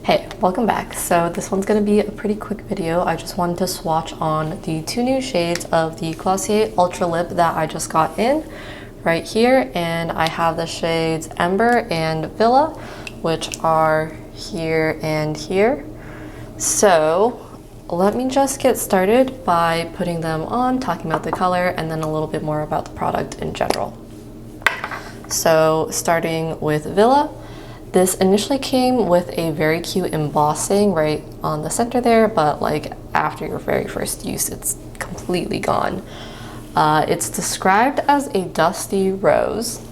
Hey, welcome back. So this one's going to be a pretty quick video. I just wanted to swatch on the two new shades of the Glossier Ultralip that I just got in right here, and I have the shades Ember and Villa, which are here and here. So let me just get started by putting them on, talking about the color, and then a little bit more about the product in general. So starting with Villa. This initially came with a very cute embossing right on the center there, but like after your very first use, it's completely gone. It's described as a dusty rose.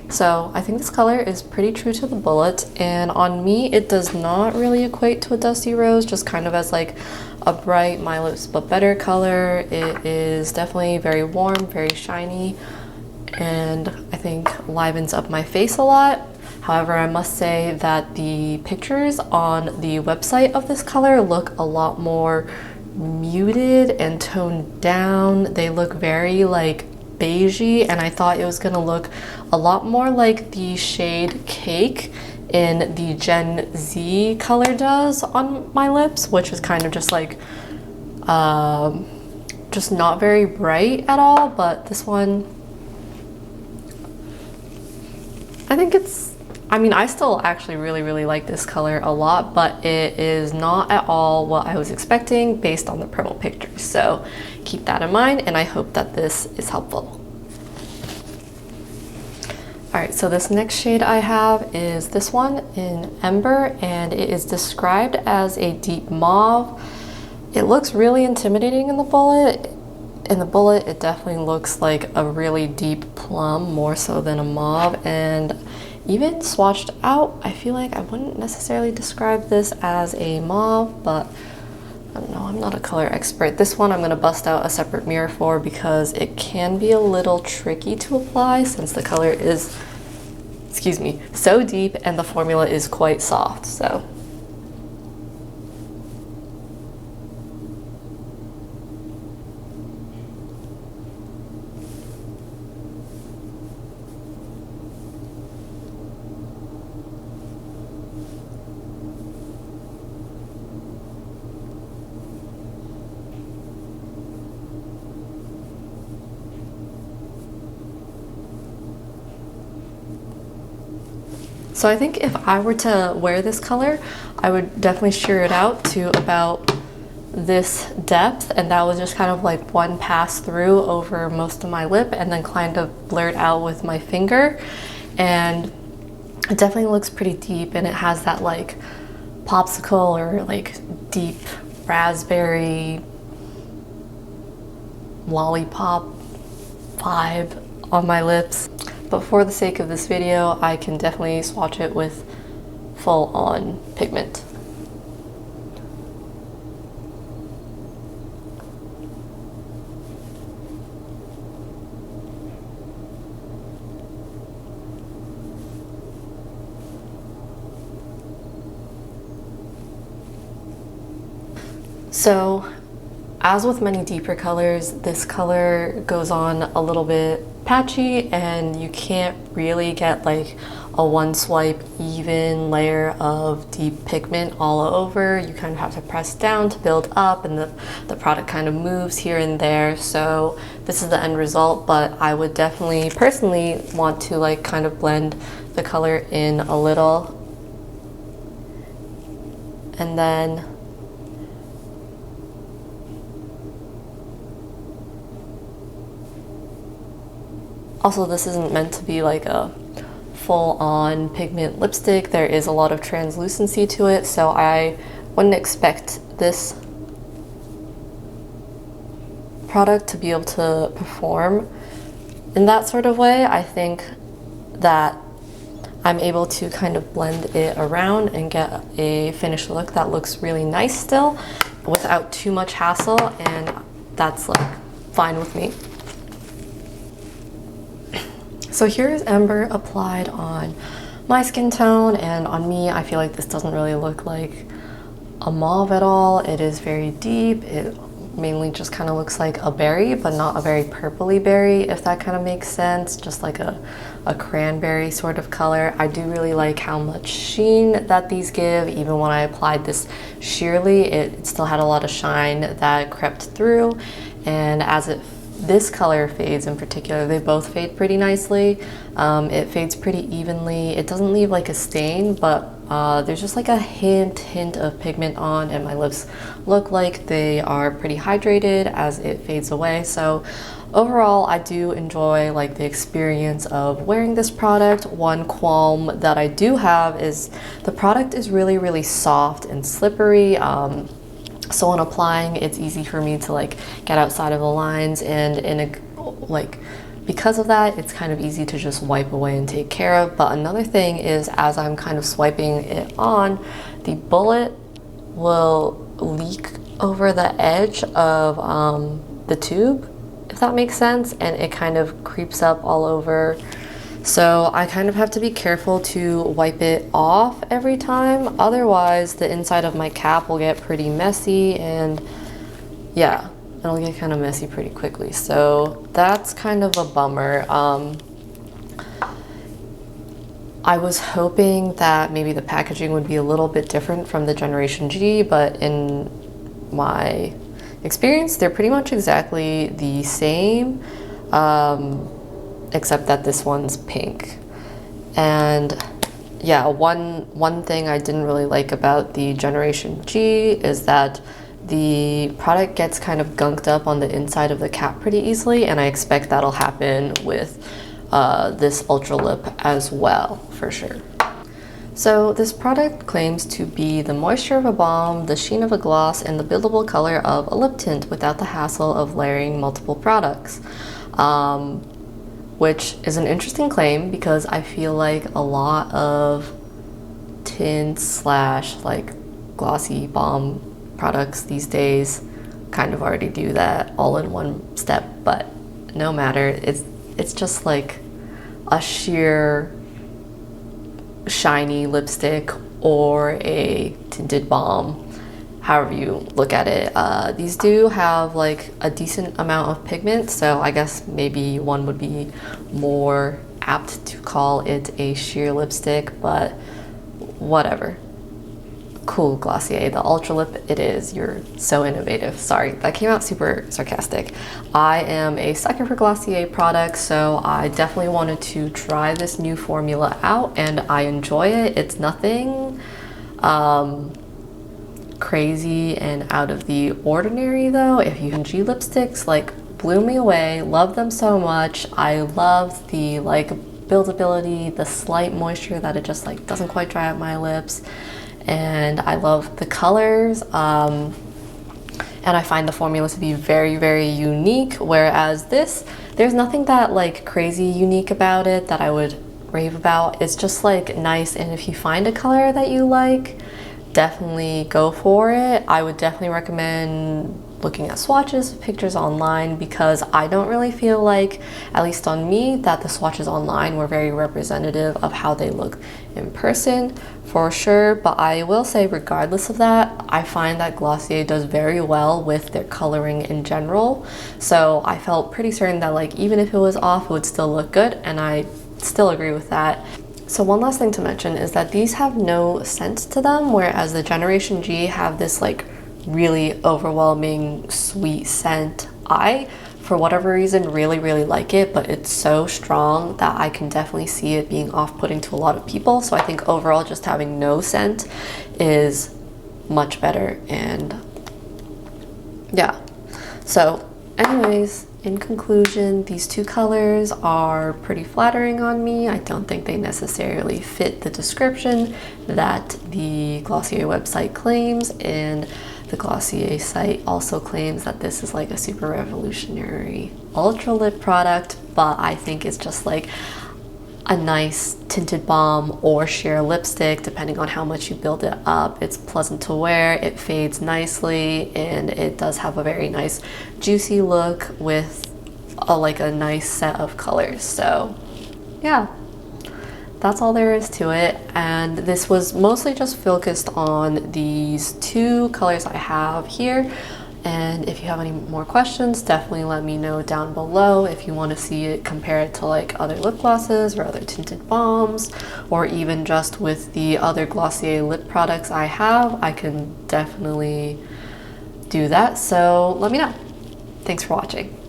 So I think this color is pretty true to the bullet, and on me it does not really equate to a dusty rose, just kind of as like a bright My Lips But Better color. It is definitely very warm, very shiny, and I think livens up my face a lot. However, I must say that the pictures on the website of this color look a lot more muted and toned down. They look very like beigey, and I thought it was gonna look a lot more like the shade Cake in the Gen Z color does on my lips, which is kind of just like just not very bright at all. But this one, I think I still actually really like this color a lot, but it is not at all what I was expecting based on the promo pictures. So keep that in mind, and I hope that this is helpful. Alright, so this next shade I have is this one in Ember, and it is described as a deep mauve. It looks really intimidating in the bullet. In the bullet, it definitely looks like a really deep plum, more so than a mauve, and even swatched out, I feel like I wouldn't necessarily describe this as a mauve, but I don't know, I'm not a color expert. This one I'm going to bust out a separate mirror for because it can be a little tricky to apply since the color is, excuse me, so deep and the formula is quite soft. So I think if I were to wear this color, I would definitely sheer it out to about this depth, and that was just kind of like one pass through over most of my lip and then kind of blurred out with my finger. And it definitely looks pretty deep, and it has that like popsicle or like deep raspberry lollipop vibe on my lips. But for the sake of this video, I can definitely swatch it with full-on pigment. So, as with many deeper colors, this color goes on a little bit patchy, and you can't really get like a one swipe even layer of deep pigment all over. You kind of have to press down to build up, and the product kind of moves here and there. So this is the end result, but I would definitely personally want to like kind of blend the color in a little, and then also, this isn't meant to be like a full-on pigment lipstick. There is a lot of translucency to it, so I wouldn't expect this product to be able to perform in that sort of way. I think that I'm able to kind of blend it around and get a finished look that looks really nice still without too much hassle, and that's like fine with me. So here is Ember applied on my skin tone, and on me I feel like this doesn't really look like a mauve at all. It is very deep. It mainly just kind of looks like a berry, but not a very purpley berry, if that kind of makes sense. Just like a cranberry sort of color. I do really like how much sheen that these give. Even when I applied this sheerly, it still had a lot of shine that crept through. And as this color fades in particular, they both fade pretty nicely. It fades pretty evenly. It doesn't leave like a stain, but there's just like a hint of pigment on, and my lips look like they are pretty hydrated as it fades away. So overall, I do enjoy like the experience of wearing this product. One qualm that I do have is the product is really soft and slippery. So when applying, it's easy for me to like get outside of the lines, and because of that, it's kind of easy to just wipe away and take care of. But another thing is, as I'm kind of swiping it on, the bullet will leak over the edge of the tube, if that makes sense, and it kind of creeps up all over. So I kind of have to be careful to wipe it off every time. Otherwise, the inside of my cap will get pretty messy, and yeah, it'll get kind of messy pretty quickly. So that's kind of a bummer. I was hoping that maybe the packaging would be a little bit different from the Generation G, but in my experience, they're pretty much exactly the same. Except that this one's pink. And yeah, one thing I didn't really like about the Generation G is that the product gets kind of gunked up on the inside of the cap pretty easily, and I expect that'll happen with this Ultralip as well, for sure. So this product claims to be the moisture of a balm, the sheen of a gloss, and the buildable color of a lip tint without the hassle of layering multiple products. Which is an interesting claim, because I feel like a lot of tints slash like glossy balm products these days kind of already do that all in one step. But no matter, it's just like a sheer shiny lipstick or a tinted balm, however you look at it. These do have like a decent amount of pigment, so I guess maybe one would be more apt to call it a sheer lipstick, but whatever. Cool, Glossier, the Ultralip it is. You're so innovative. Sorry, that came out super sarcastic. I am a sucker for Glossier products, so I definitely wanted to try this new formula out, and I enjoy it. It's nothing crazy and out of the ordinary though. If you can, G lipsticks like blew me away. Love them so much. I love the like buildability, the slight moisture that it just like doesn't quite dry out my lips, and I love the colors. And I find the formula to be very unique, whereas this, there's nothing that like crazy unique about it that I would rave about. It's just like nice, and if you find a color that you like, definitely go for it. I would definitely recommend looking at swatches, pictures online, because I don't really feel like, at least on me, that the swatches online were very representative of how they look in person, for sure. But I will say, regardless of that, I find that Glossier does very well with their coloring in general. So I felt pretty certain that like even if it was off, it would still look good, and I still agree with that. So one last thing to mention is that these have no scent to them, whereas the Generation G have this like really overwhelming sweet scent. I, for whatever reason, really like it, but it's so strong that I can definitely see it being off-putting to a lot of people. So I think overall just having no scent is much better. And yeah, so anyways, in conclusion, these two colors are pretty flattering on me. I don't think they necessarily fit the description that the Glossier website claims, and the Glossier site also claims that this is like a super revolutionary Ultralip product, but I think it's just like a nice tinted balm or sheer lipstick, depending on how much you build it up. It's pleasant to wear, it fades nicely, and it does have a very nice juicy look with like a nice set of colors. So yeah, that's all there is to it. And this was mostly just focused on these two colors I have here. And if you have any more questions, definitely let me know down below. If you want to see it, compare it to like other lip glosses or other tinted balms, or even just with the other Glossier lip products I have, I can definitely do that. So let me know. Thanks for watching.